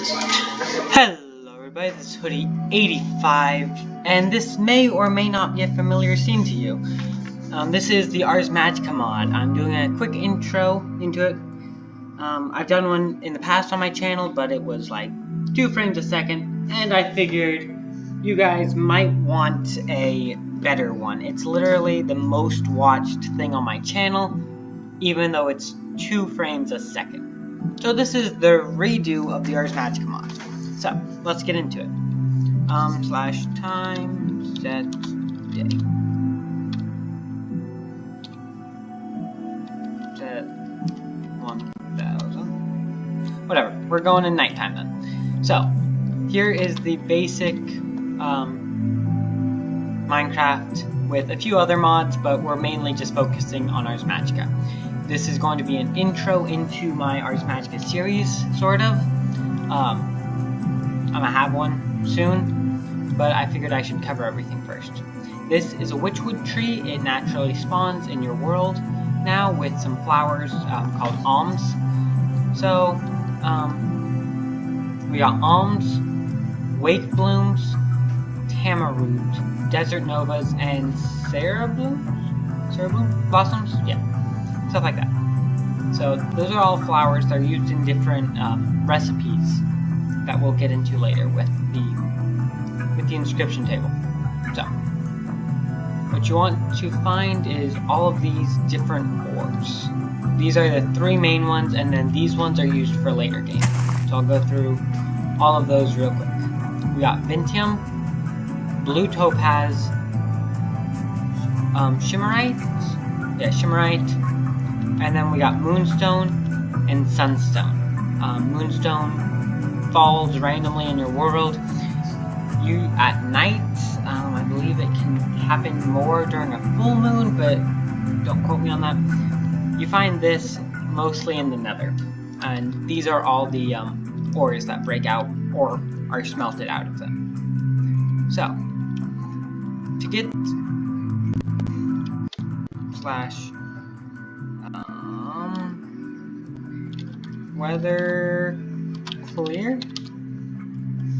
Hello everybody, this is Hoodie85, and this may or may not be a familiar scene to you. This is the Ars-Magica mod. I'm doing a quick intro into it. I've done one in the past on my channel, but it was like 2 frames a second, and I figured you guys might want a better one. It's literally the most watched thing on my channel, even though it's 2 frames a second. So this is the redo of the Ars-Magica mod. So, let's get into it. /time set day. Set 1000. Whatever, we're going in nighttime then. So, here is the basic Minecraft with a few other mods, but we're mainly just focusing on Ars-Magica. This is going to be an intro into my Ars-Magica series, sort of. I'm gonna have one soon, but I figured I should cover everything first. This is a witchwood tree. It naturally spawns in your world now with some flowers called alms. So, we got alms, wake blooms, tamaroot, desert novas, and cerebloom blossoms? Yeah, stuff like that. So, those are all flowers. They're used in different recipes that we'll get into later with the inscription table. So, what you want to find is all of these different ores. These are the 3 main ones, and then these ones are used for later games. So I'll go through all of those real quick. We got Vintium, Blue Topaz, Shimmerite, and then we got Moonstone and Sunstone. Moonstone falls randomly in your world. You at night, I believe it can happen more during a full moon, but don't quote me on that. You find this mostly in the Nether, and these are all the ores that break out or are smelted out of them. So, to get weather clear?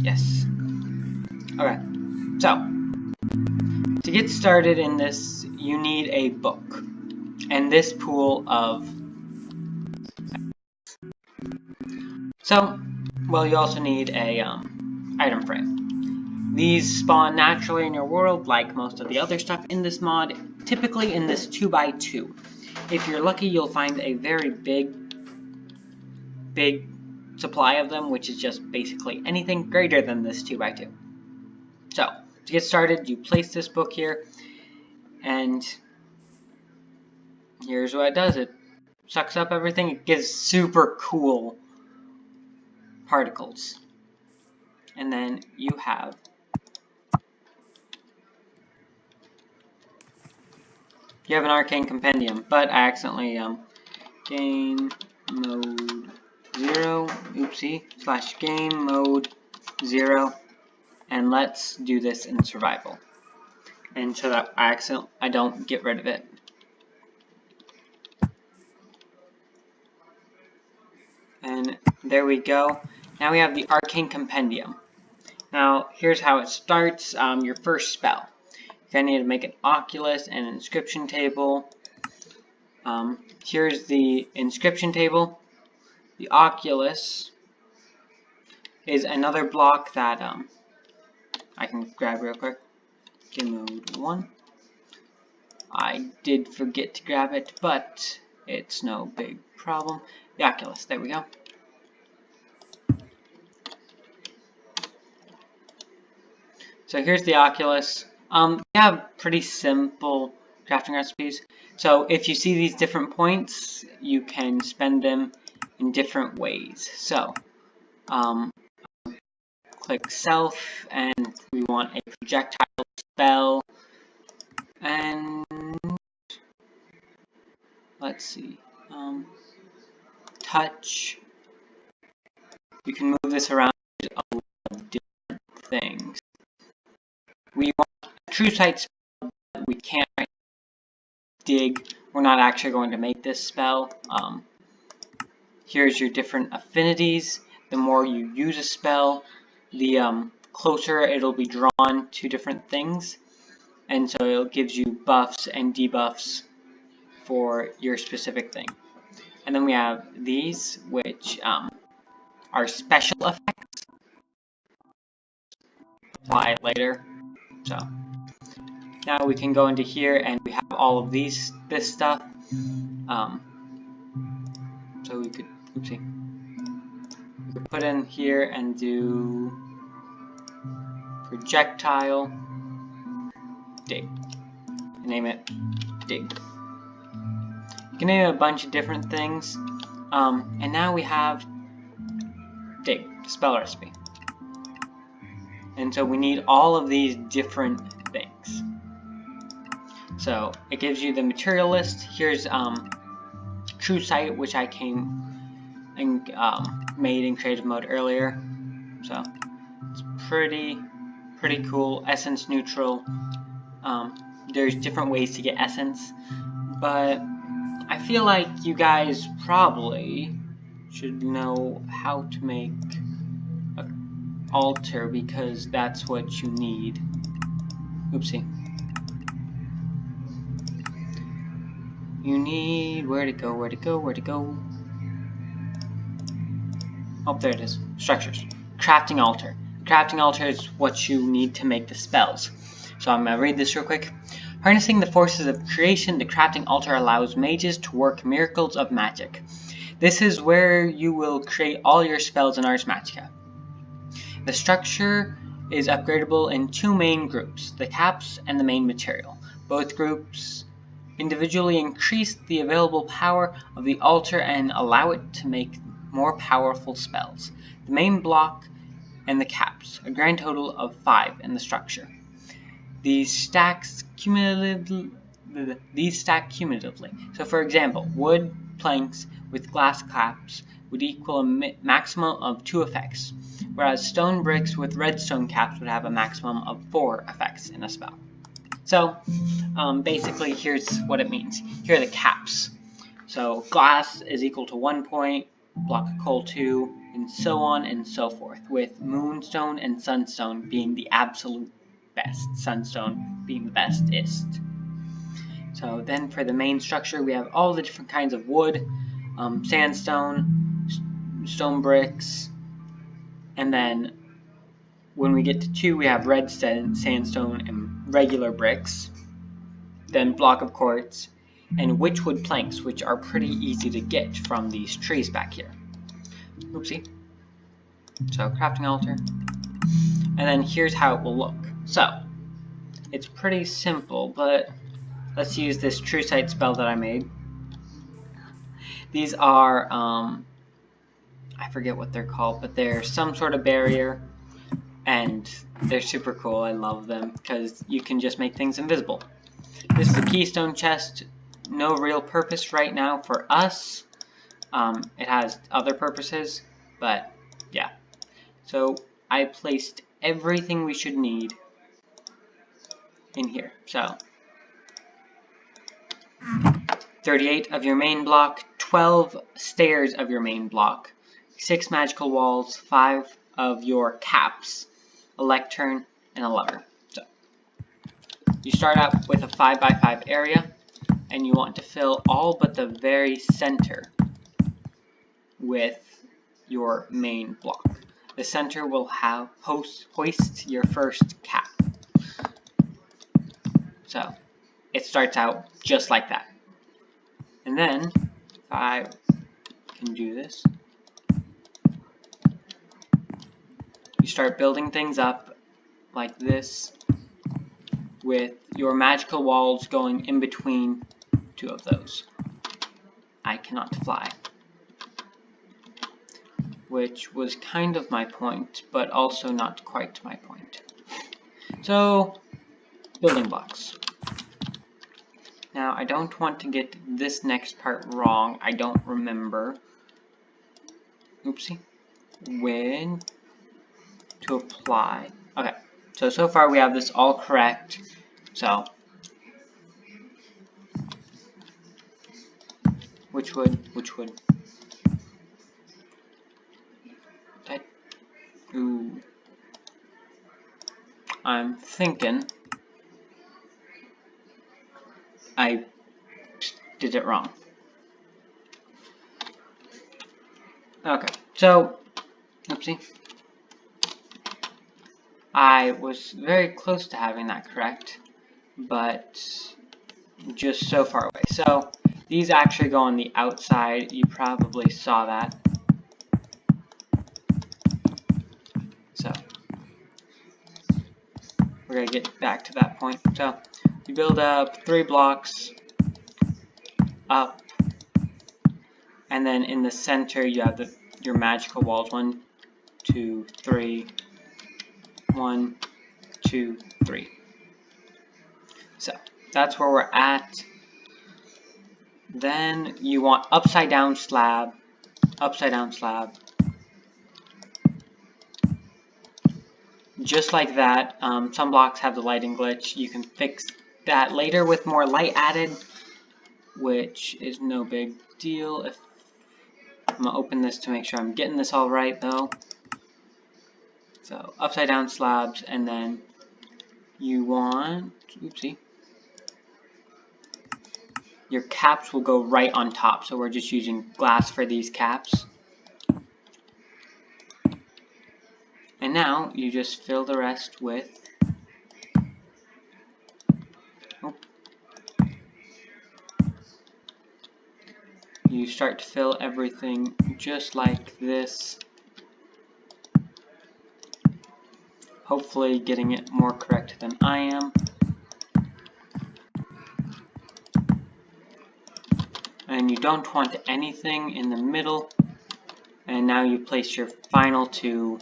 Yes. Okay. So, to get started in this, you need a book. And this pool of... So, well, you also need a item frame. These spawn naturally in your world, like most of the other stuff in this mod, typically in this 2x2. If you're lucky, you'll find a very big supply of them, which is just basically anything greater than this 2x2. So, to get started, you place this book here, and here's what it does. It sucks up everything. It gives super cool particles. And then you have an arcane compendium, but I accidentally game mode 0, oopsie, /game mode 0, and let's do this in survival. And so that I don't get rid of it. And there we go. Now we have the arcane compendium. Now here's how it starts. Your first spell. You're gonna need to make an oculus and an inscription table. Here's the inscription table. The oculus is another block that I can grab real quick. Game mode 1. I did forget to grab it, but it's no big problem. The oculus, there we go. So here's the oculus. We have pretty simple crafting recipes. So if you see these different points, you can spend them in different ways. So click self, and we want a projectile spell, and let's see, touch. You can move this around a lot of different things. We want a true sight spell, but we can't dig. We're not actually going to make this spell. Here's your different affinities. the more you use a spell, the closer it'll be drawn to different things, and so it gives you buffs and debuffs for your specific thing. And then we have these, which are special effects. Apply it later. So now we can go into here, and we have all of this stuff. So we could, oopsie, we could put in here and do projectile dig. Name it dig. You can name it a bunch of different things. And now we have dig, spell recipe. And so we need all of these different things. So it gives you the material list. Here's True Sight, which I came and made in creative mode earlier. So it's pretty cool. Essence neutral. There's different ways to get essence, but I feel like you guys probably should know how to make an altar, because that's what you need. Oopsie. You need, where to go? Oh, there it is. Structures. Crafting altar. Crafting altar is what you need to make the spells. So I'm going to read this real quick. Harnessing the forces of creation, the crafting altar allows mages to work miracles of magic. This is where you will create all your spells in Ars-Magica. The structure is upgradable in two main groups, the caps and the main material. Both groups individually increase the available power of the altar and allow it to make more powerful spells. The main block and the caps, a grand total of 5 in the structure. These stack cumulatively. So for example, wood planks with glass caps would equal a maximum of 2 effects, whereas stone bricks with redstone caps would have a maximum of 4 effects in a spell. So basically here's what it means. Here are the caps. So glass is equal to 1 point, block of coal 2, and so on and so forth, with moonstone and sunstone being the absolute best, sunstone being the bestest. So then for the main structure, we have all the different kinds of wood, sandstone, stone bricks, and then when we get to 2, we have red sandstone and regular bricks, then block of quartz, and witchwood planks, which are pretty easy to get from these trees back here. Oopsie. So crafting altar, and then here's how it will look. So it's pretty simple, but let's use this True Sight spell that I made. These are I forget what they're called, but they're some sort of barrier, and they're super cool. I love them because you can just make things invisible. This is a keystone chest. No real purpose right now for us. It has other purposes, but yeah. So I placed everything we should need in here. So 38 of your main block, 12 stairs of your main block, 6 magical walls, 5 of your caps, a lectern, and a lever. So you start out with a 5x5 area, and you want to fill all but the very center with your main block. The center will have hoist your first cap. So it starts out just like that. And then, if I can do this, you start building things up like this, with your magical walls going in between 2 of those. I cannot fly, which was kind of my point, but also not quite my point. So, building blocks. Now, I don't want to get this next part wrong. I don't remember. Oopsie. When to apply. Okay, so far we have this all correct. So, which wood? I'm thinking I did it wrong. Okay, so, oopsie. I was very close to having that correct, but just so far away. So, these actually go on the outside. You probably saw that. So, we're going to get back to that point. So, you build up 3 blocks up, and then in the center you have your magical walls. 1, 2, 3. 1, 2, 3. So, that's where we're at. Then you want upside down slab, just like that. Some blocks have the lighting glitch. You can fix that later with more light added, which is no big deal. I'm gonna open this to make sure I'm getting this all right though. So upside down slabs, and then you want, oopsie, your caps will go right on top. So we're just using glass for these caps. And now you just fill the rest with, you start to fill everything just like this. Hopefully getting it more correct than I am. And you don't want anything in the middle. And now you place your final 2,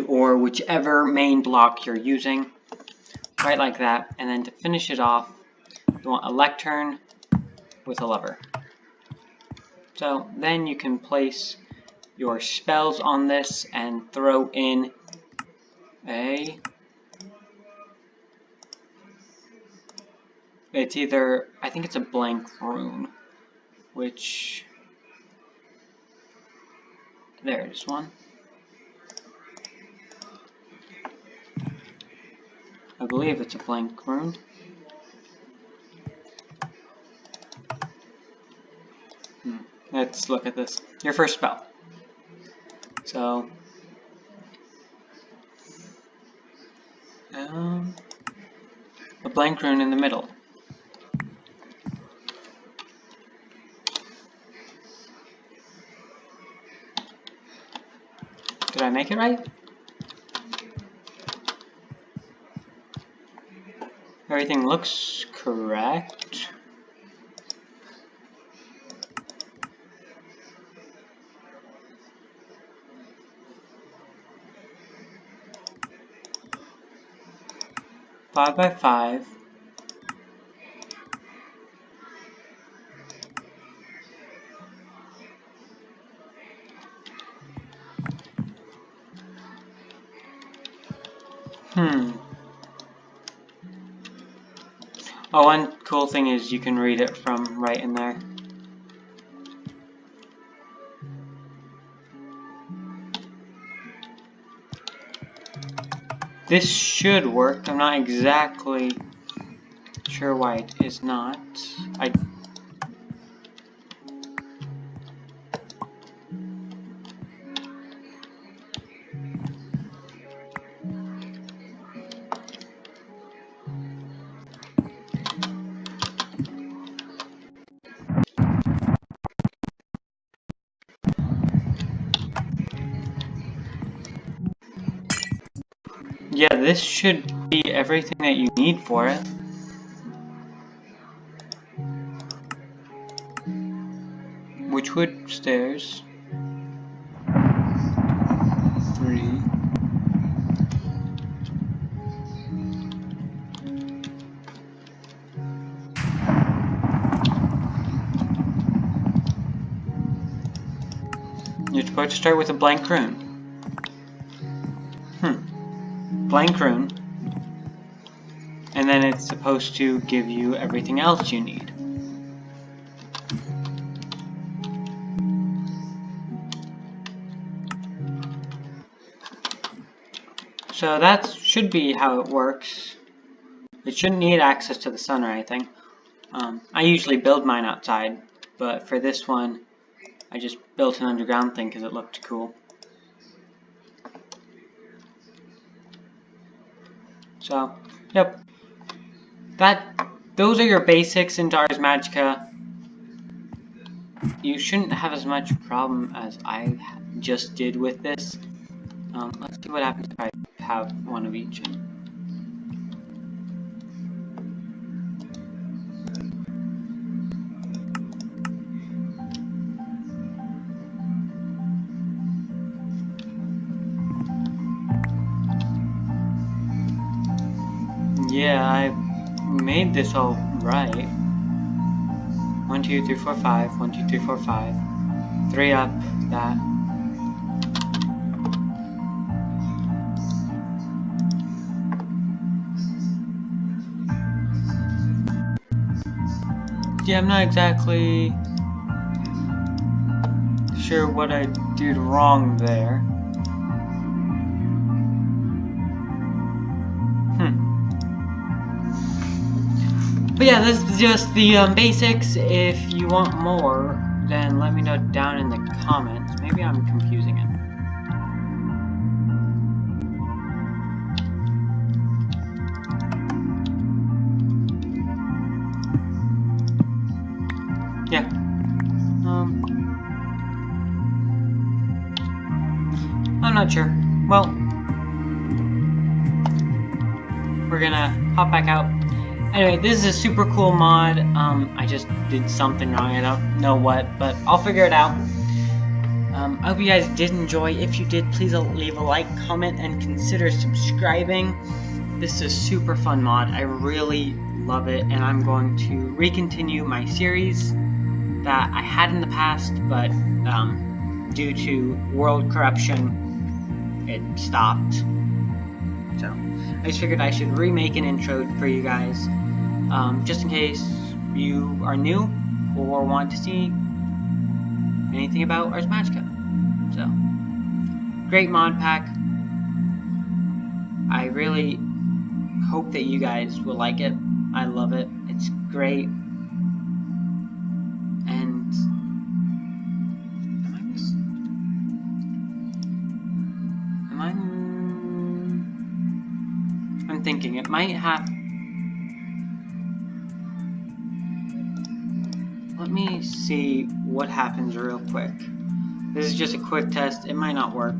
or whichever main block you're using, right like that. And then to finish it off, you want a lectern with a lever. So then you can place your spells on this and throw in it's either, I think it's a blank rune, which, there's one. I believe it's a blank rune. Let's look at this. Your first spell. So, a blank rune in the middle. Did I make it right? Everything looks correct. Five by 5. Oh, one cool thing is you can read it from right in there. This should work. I'm not exactly sure why it is not. Yeah, this should be everything that you need for it. Witchwood stairs. 3. You're supposed to start with a blank rune. Blank rune. And then it's supposed to give you everything else you need. So that should be how it works. It shouldn't need access to the sun or anything. I usually build mine outside, but for this one, I just built an underground thing because it looked cool. So, yep. Those are your basics into Ars-Magica. You shouldn't have as much problem as I just did with this. Let's see what happens if I have one of each. Yeah, I made this all right. 1, 2, 3, 4, 5. 1, 2, 3, 4, 5. 3 up that. Yeah, I'm not exactly sure what I did wrong there. But yeah, this is just the basics. If you want more, then let me know down in the comments. Maybe I'm confusing it. Yeah. I'm not sure. Well, we're gonna hop back out. Anyway, this is a super cool mod. I just did something wrong. I don't know what, but I'll figure it out. I hope you guys did enjoy. If you did, please leave a like, comment, and consider subscribing. This is a super fun mod. I really love it, and I'm going to recontinue my series that I had in the past, but due to world corruption, it stopped. So I just figured I should remake an intro for you guys, just in case you are new or want to see anything about Ars-Magica. So, great mod pack. I really hope that you guys will like it. I love it. It's great. And I'm thinking it might have. Let me see what happens real quick. This is just a quick test. It might not work.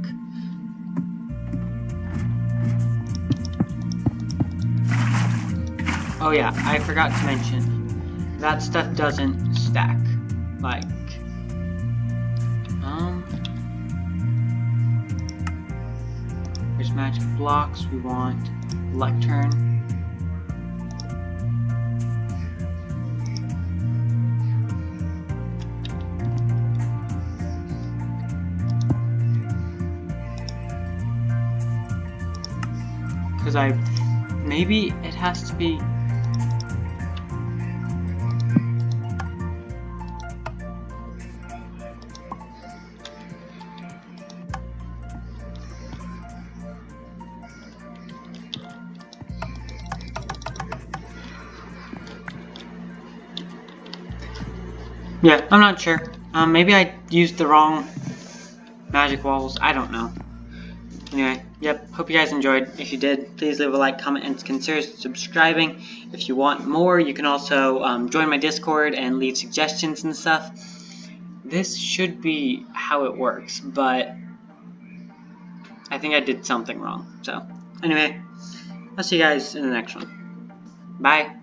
Oh yeah, I forgot to mention that stuff doesn't stack. Like, there's magic blocks. We want lectern. Because maybe it has to be. Yeah, I'm not sure. Maybe I used the wrong magic walls. I don't know. Anyway, yep, hope you guys enjoyed. If you did, please leave a like, comment, and consider subscribing. If you want more, you can also join my Discord and leave suggestions and stuff. This should be how it works, but I think I did something wrong. So, anyway, I'll see you guys in the next one. Bye.